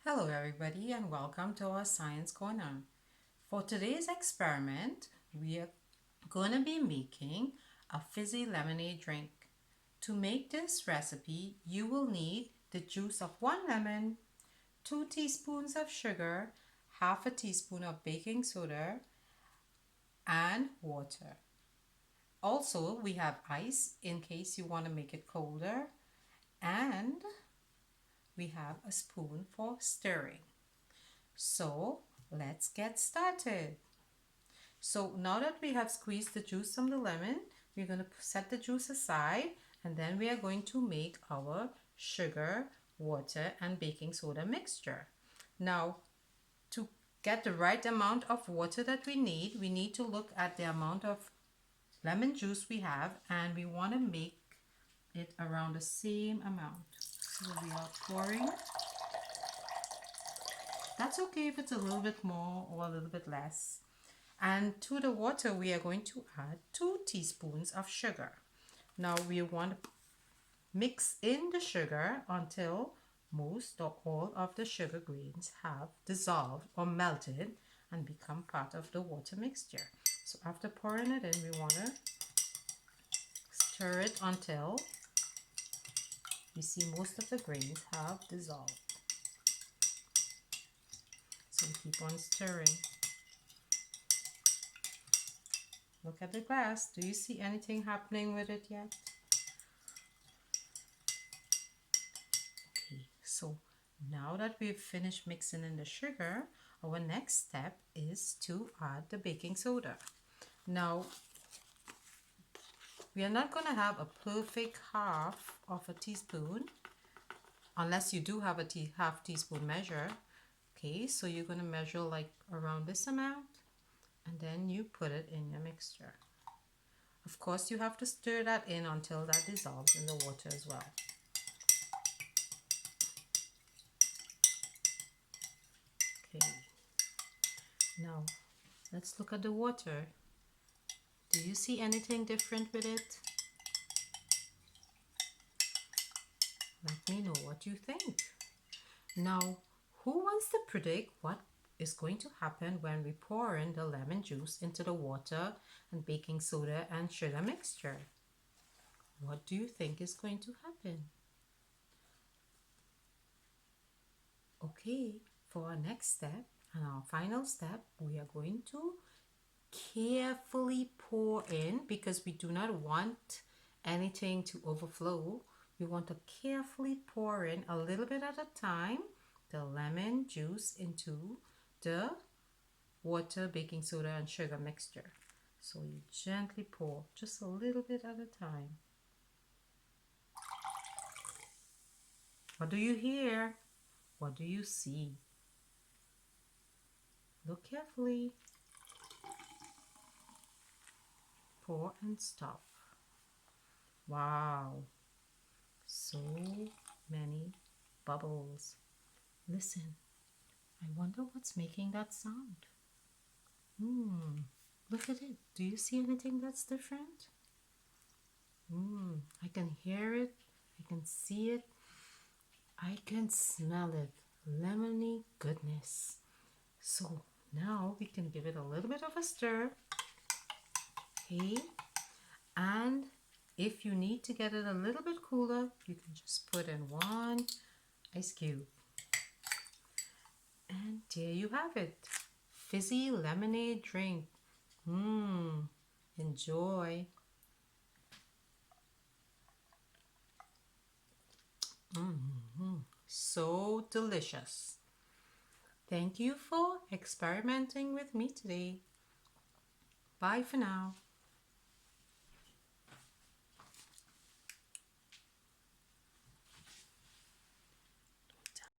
Hello everybody and welcome to our Science Corner. For today's experiment, we are going to be making a fizzy lemonade drink. To make this recipe, you will need the juice of 1 lemon, 2 teaspoons of sugar, half a teaspoon of baking soda, and water. Also, we have ice in case you want to make it colder, and we have a spoon for stirring. So let's get started. So now that we have squeezed the juice from the lemon, we're going to set the juice aside, and then we are going to make our sugar, water and baking soda mixture. Now, to get the right amount of water that we need to look at the amount of lemon juice we have, and we want to make it around the same amount. So we are pouring. That's okay if it's a little bit more or a little bit less. And to the water, we are going to add 2 teaspoons of sugar. Now we want to mix in the sugar until most or all of the sugar grains have dissolved or melted and become part of the water mixture. So after pouring it in, we want to stir it until we see most of the grains have dissolved. So we keep on stirring. Look at the glass. Do you see anything happening with it yet? Okay, so now that we've finished mixing in the sugar, our next step is to add the baking soda. Now, we are not going to have a perfect half of a teaspoon unless you do have a half teaspoon measure. Okay, so you're going to measure like around this amount, and then you put it in your mixture. Of course, you have to stir that in until that dissolves in the water as well. Okay, now let's look at the water. Do you see anything different with it? Let me know what you think. Now, who wants to predict what is going to happen when we pour in the lemon juice into the water and baking soda and sugar mixture? What do you think is going to happen? Okay, for our next step and our final step, we are going to carefully pour in, because we do not want anything to overflow. We want to carefully pour in a little bit at a time the lemon juice into the water, baking soda and sugar mixture. So you gently pour just a little bit at a time. What do you hear? What do you see? Look carefully. Pour and stop. Wow, so many bubbles. Listen, I wonder what's making that sound. Look at it. Do you see anything that's different? I can hear it. I can see it. I can smell it. Lemony goodness. So now we can give it a little bit of a stir. Okay. And if you need to get it a little bit cooler, you can just put in 1 ice cube. And there you have it. Fizzy lemonade drink. Enjoy. So delicious. Thank you for experimenting with me today. Bye for now.